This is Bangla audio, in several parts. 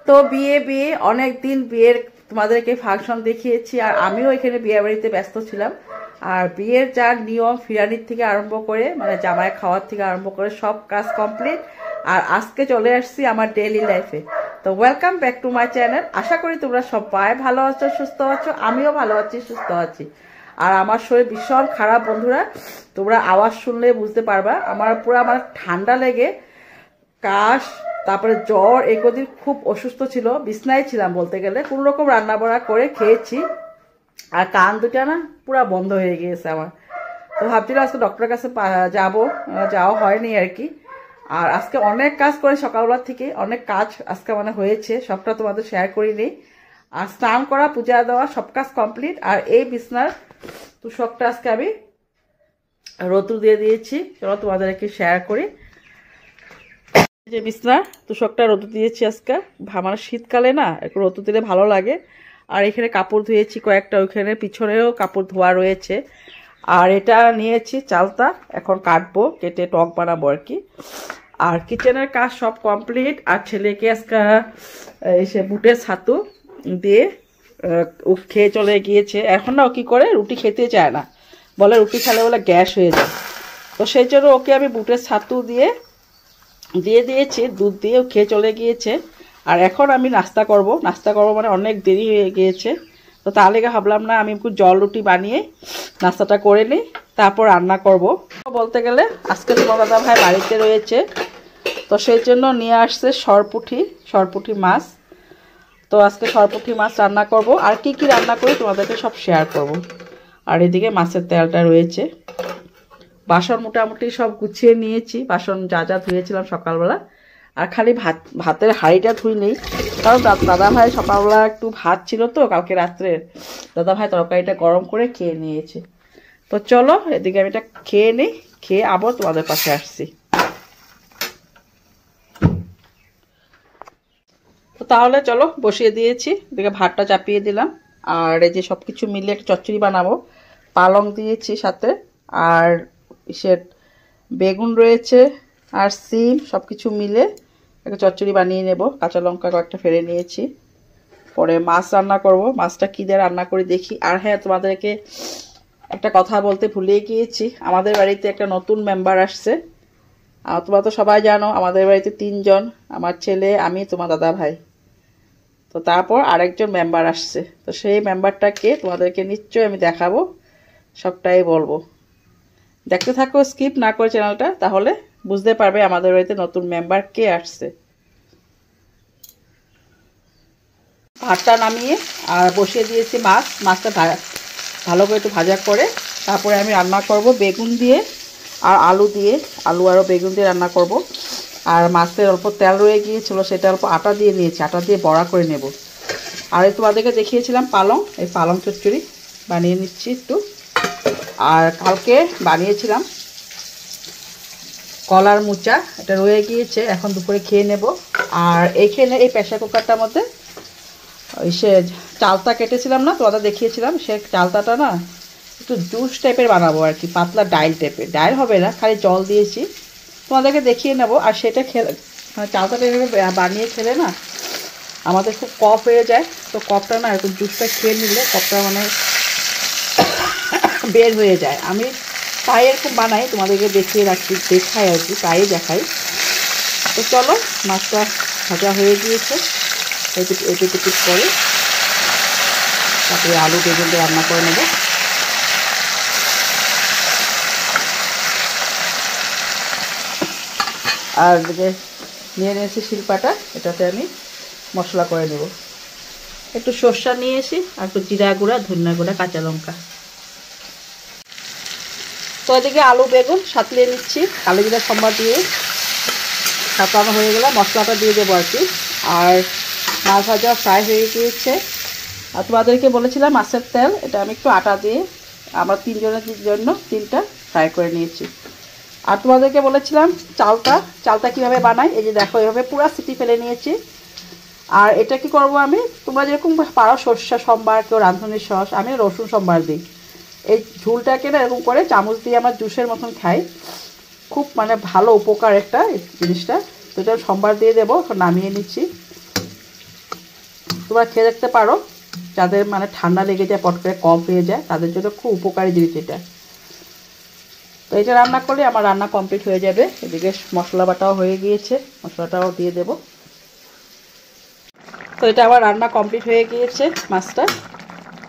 তো বিয়ে বিয়ে অনেক দিন বিয়ের তোমাদেরকে ফাংশন দেখিয়েছি, আর আমিও এখানে বিয়ে বাড়িতে ব্যস্ত ছিলাম। আর বিয়ের যা নিয়ম ফিরানির থেকে আরম্ভ করে মানে জামাই খাওয়ার থেকে আরম্ভ করে সব কাজ কমপ্লিট। আর আজকে চলে আসছি আমার ডেইলি লাইফে। তো welcome back to my channel. আশা করি তোমরা সবাই ভালো আছো, সুস্থ আছো। আমিও ভালো আছি, সুস্থ আছি। আর আমার শরীর ভীষণ খারাপ বন্ধুরা, তোমরা আওয়াজ শুনলে বুঝতে পারবা। আমার ঠান্ডা লেগে কাশ, তারপরে জ্বর, এই কদিন খুব অসুস্থ ছিল, বিছনায় ছিলাম বলতে গেলে। কোনো রকম রান্না বান্না করে খেয়েছি, আর কান দুটা না পুরা বন্ধ হয়ে গিয়েছে আমার। তো ভাবছিলাম আজকে ডক্টরের কাছে যাওয়া হয়নি আর কি। আর আজকে অনেক কাজ করে সকালবেলা থেকে, অনেক কাজ আজকে মানে হয়েছে, সবটা তোমাদের শেয়ার করিনি। আর স্নান করা, পূজা দেওয়া সব কাজ কমপ্লিট। আর এই বিছনার তুষকটা আজকে আমি রোদ্দুর দিয়ে দিয়েছি, চলো তোমাদেরকে শেয়ার করি। যে বিছনা তুষকটা রোদ দিয়েছি আজকে, আমার শীতকালে না একটু রোদ দিলে ভালো লাগে। আর এখানে কাপড় ধুয়েছি কয়েকটা, ওইখানে পিছনেও কাপড় ধোয়া রয়েছে। আর এটা নিয়েছি চালতা, এখন কাটবো, কেটে টক বানাবো আর কি। আর কিচেনের কাজ সব কমপ্লিট। আর ছেলেকে আজকে এসে বুটের ছাতু দিয়ে খেয়ে চলে গিয়েছে। এখন না ও কি করে, রুটি খেতে চায় না, বলে রুটি খেলে বলে গ্যাস হয়ে যায়। তো সেই জন্য ওকে আমি বুটের ছাতু দিয়ে দিয়েছি, দুধ দিয়ে খেয়ে চলে গিয়েছে। আর এখন আমি নাস্তা করব মানে অনেক দেরি হয়ে গিয়েছে। তো তার লেগে ভাবলাম না আমি একটু জল রুটি বানিয়ে নাস্তাটা করে নিই, তারপর রান্না করব। বলতে গেলে আজকে তোমার দাদা ভাই বাড়িতে রয়েছে, তো সেই জন্য নিয়ে আসছে সরপুঁটি মাছ। তো আজকে সরপুঁটি মাছ রান্না করব। আর কি কি রান্না করি তোমাদেরকে সব শেয়ার করব। আর এদিকে মাছের তেলটা রয়েছে। বাসন মোটামুটি সব গুছিয়ে নিয়েছি, বাসন যা যা ধুয়েছিলাম সকালবেলা। আর খালি ভাতের হাঁড়িটা ধুই নেই, কারণ দাদা ভাই সকালবেলা একটু ভাত ছিল তো কালকে রাত্রের, দাদা ভাই তরকারিটা গরম করে খেয়ে নিয়েছে। তো চলো এদিকে আমি এটা খেয়ে নিই, খেয়ে আবার তোমাদের পাশে আসছি। তো তাহলে চলো বসিয়ে দিয়েছি, এদিকে ভাতটা চাপিয়ে দিলাম। আর এই যে সব কিছু মিলে একটা চচ্চড়ি বানাবো, পালং দিয়েছি সাথে, আর বেগুন রয়েছে, আর সিম, সব কিছু মিলে একটা চচ্চড়ি বানিয়ে নেব। কাঁচা লঙ্কা কয়েকটা ফেলে নিয়েছি। পরে মাছ রান্না করব, মাছটা কী দিয়ে রান্না করে দেখি। আর হ্যাঁ, তোমাদেরকে একটা কথা বলতে ভুলে গিয়েছি, আমাদের বাড়িতে একটা নতুন মেম্বার আসছে। তোমরা তো সবাই জানো আমাদের বাড়িতে 3 জন, আমার ছেলে, আমি, তোমার দাদা ভাই। তো তারপর আরেকজন মেম্বার আসছে, তো সেই মেম্বারটাকে তোমাদেরকে নিশ্চয়ই আমি দেখাবো, সবটাই বলবো। দেখতে থাকো, স্কিপ না করে চ্যানেলটা, তাহলে বুঝতে পারবে আমাদের বাড়িতে নতুন মেম্বার কে আসছে। ভাতটা নামিয়ে আর বসিয়ে দিয়েছি মাছটা ভালো করে একটু ভাজা করে তারপরে আমি রান্না করব বেগুন দিয়ে আর আলু দিয়ে, আলু আর বেগুন দিয়ে রান্না করব। আর মাছের অল্প তেল রয়ে গিয়েছিল, সেটা অল্প আটা দিয়ে নিয়েছি, আটা দিয়ে বড়া করে নেব। আর এই তোমাদেরকে দেখিয়েছিলাম পালং, এই পালং চচ্চড়ি বানিয়ে নিচ্ছি একটু। আর কালকে বানিয়েছিলাম কলার মোচা, এটা রয়ে গিয়েছে, এখন দুপুরে খেয়ে নেব। আর এইখানে এই প্রেসার কুকারটার মধ্যে সে চালতা কেটেছিলাম না, তোমাদের দেখিয়েছিলাম, সে চালতাটা না একটু জুস টাইপের বানাবো আর কি, পাতলা ডাইল টাইপের, ডাইল হবে না, খালি জল দিয়েছি, তোমাদেরকে দেখিয়ে নেব। আর সেটা খেলে মানে চালতাটা এভাবে বানিয়ে খেলে না আমাদের খুব কফ হয়ে যায়, তো কফটা না এরকম জুসটা খেয়ে নিলে কফটা মানে বের হয়ে যায়। আমি তাই এরকম বানাই, তোমাদেরকে দেখাই আর কি, তাই দেখাই। তো চলো, মাছটা ভাজা হয়ে গিয়েছে, একটু করে তারপরে আলু বেগুন দিয়ে রান্না করে নেব। আর যে নিয়ে নিয়েছি শিলপাটা, এটাতে আমি মশলা করে নেব। একটু সর্ষা নিয়েছি, আর একটু জিরা গুঁড়া, ধনিয়া গুঁড়া, কাঁচা লঙ্কা। তো এদিকে আলু বেগুন সাঁতলিয়ে নিচ্ছি, আলু জিরা সম্বার দিয়ে সাঁতলানো হয়ে গেলে মশলাটা দিয়ে দেবো আর কি। আর মাছ ভাজা ফ্রাই হয়ে গিয়েছে। আর তোমাদেরকে বলেছিলাম মাছের তেল, এটা আমি একটু আটা দিয়ে আমরা 3 জনের জন্য 3টা ফ্রাই করে নিয়েছি। আর তোমাদেরকে বলেছিলাম চালতা কীভাবে বানাই, এই যে দেখো এভাবে পুরো সিটি ফেলে নিয়েছি। আর এটা কি করব আমি, তোমরা যেরকম পারো সর্ষে সম্বার, কেউ রাঁধুনির সস, আমি রসুন সম্বার দিই। এই ঝুলটাকে না এরকম করে চামচ দিয়ে আমার জুসের মতন খাই, খুব মানে ভালো উপকার একটা জিনিসটা। তো এটা সম্বার দিয়ে দেবো, এখন নামিয়ে নিচ্ছি। তোমরা খেয়ে দেখতে পারো, যাদের মানে ঠান্ডা লেগে যায়, পট করে কম হয়ে যায়, তাদের জন্য খুব উপকারী জিনিস এটা। তো এটা রান্না করলে আমার রান্না কমপ্লিট হয়ে যাবে। এদিকে মশলা বাটাও হয়ে গিয়েছে, মশলাটাও দিয়ে দেব। তো এটা আমার রান্না কমপ্লিট হয়ে গিয়েছে। মাছটা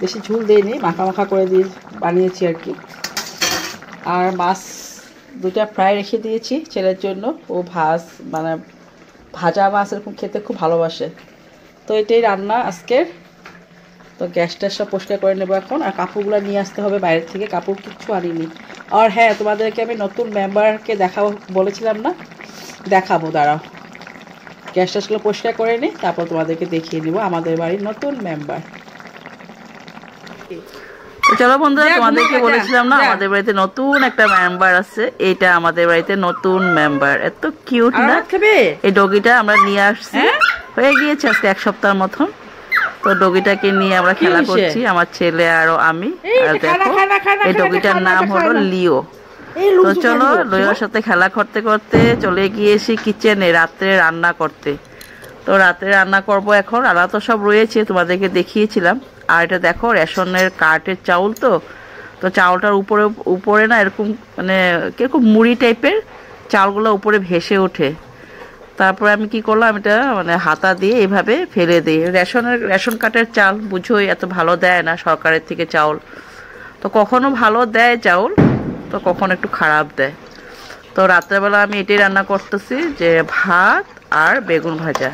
বেশি ঝুল দিইনি, মাখা মাখা করে দিয়ে বানিয়েছি আর কি। আর মাছ দুটা ফ্রাই রেখে দিয়েছি ছেলের জন্য, ও মানে ভাজা মাছ এরকম খেতে খুব ভালোবাসে। তো এটাই রান্না আজকের। তো গ্যাসটা সব পরিষ্কার করে নেবো এখন, আর কাপড়গুলো নিয়ে আসতে হবে বাইরের থেকে, কাপড় কিচ্ছু আনিনি। আর হ্যাঁ, তোমাদেরকে আমি নতুন মেম্বারকে দেখাবো বলেছিলাম না, দেখাবো, দাঁড়াও গ্যাসটা পরিষ্কার করে নিই, তারপর তোমাদেরকে দেখিয়ে নিব আমাদের বাড়ির নতুন মেম্বার। চলো বন্ধুরা, তোমাদেরকে বলেছিলাম না আমাদের বাড়িতে নতুন একটা মেম্বার আছে। এইটা আমাদের বাড়িতে নতুন মেম্বার, এত কিউট না? এই ডগিটা আমরা নিয়ে আসছি, হয়ে গিয়েছে আজকে 1 সপ্তাহ মতন। তো ডগিটাকে নিয়ে আমরা খেলা করছি, আমার ছেলে আর আমি। আর দেখো এই ডগিটার নাম হলো লিও। তো চলো লিওর সাথে খেলা করতে করতে চলে গিয়েছি কিচেনে রাত্রে রান্না করতে। তো রাত্রে রান্না করব এখন। রান্না তো সব রয়েছে, তোমাদেরকে দেখিয়েছিলাম। আর এটা দেখো রেশনের কার্টের চাউল। তো চাউলটার উপরে না এরকম মানে কিরকম মুড়ি টাইপের চাউলগুলো উপরে ভেসে ওঠে। তারপরে আমি কি করলাম, এটা মানে হাতা দিয়ে এইভাবে ফেলে দিই। রেশন কার্টের চাল বুঝোই, এত ভালো দেয় না সরকারের থেকে চাউল। তো কখনো ভালো দেয় চাউল, তো কখনো একটু খারাপ দেয়। তো রাত্রেবেলা আমি এটাই রান্না করতেছি, যে ভাত আর বেগুন ভাজা।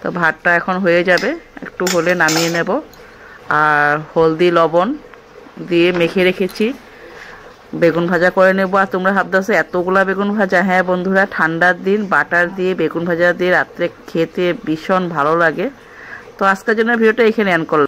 তো ভাতটা এখন হয়ে যাবে, একটু হলে নামিয়ে নেব। আর হলদি লবণ দিয়ে মেখে রেখেছি, বেগুন ভাজা করে নেব। আর তোমরা ভাবতেছো এতগুলা বেগুন ভাজা? হ্যাঁ বন্ধুরা, ঠান্ডার দিন বাটার দিয়ে বেগুন ভাজা দিয়ে রাত্রে খেতে ভীষণ ভালো লাগে। তো আজকের জন্য ভিডিওটা এখানে এন্ড করলাম।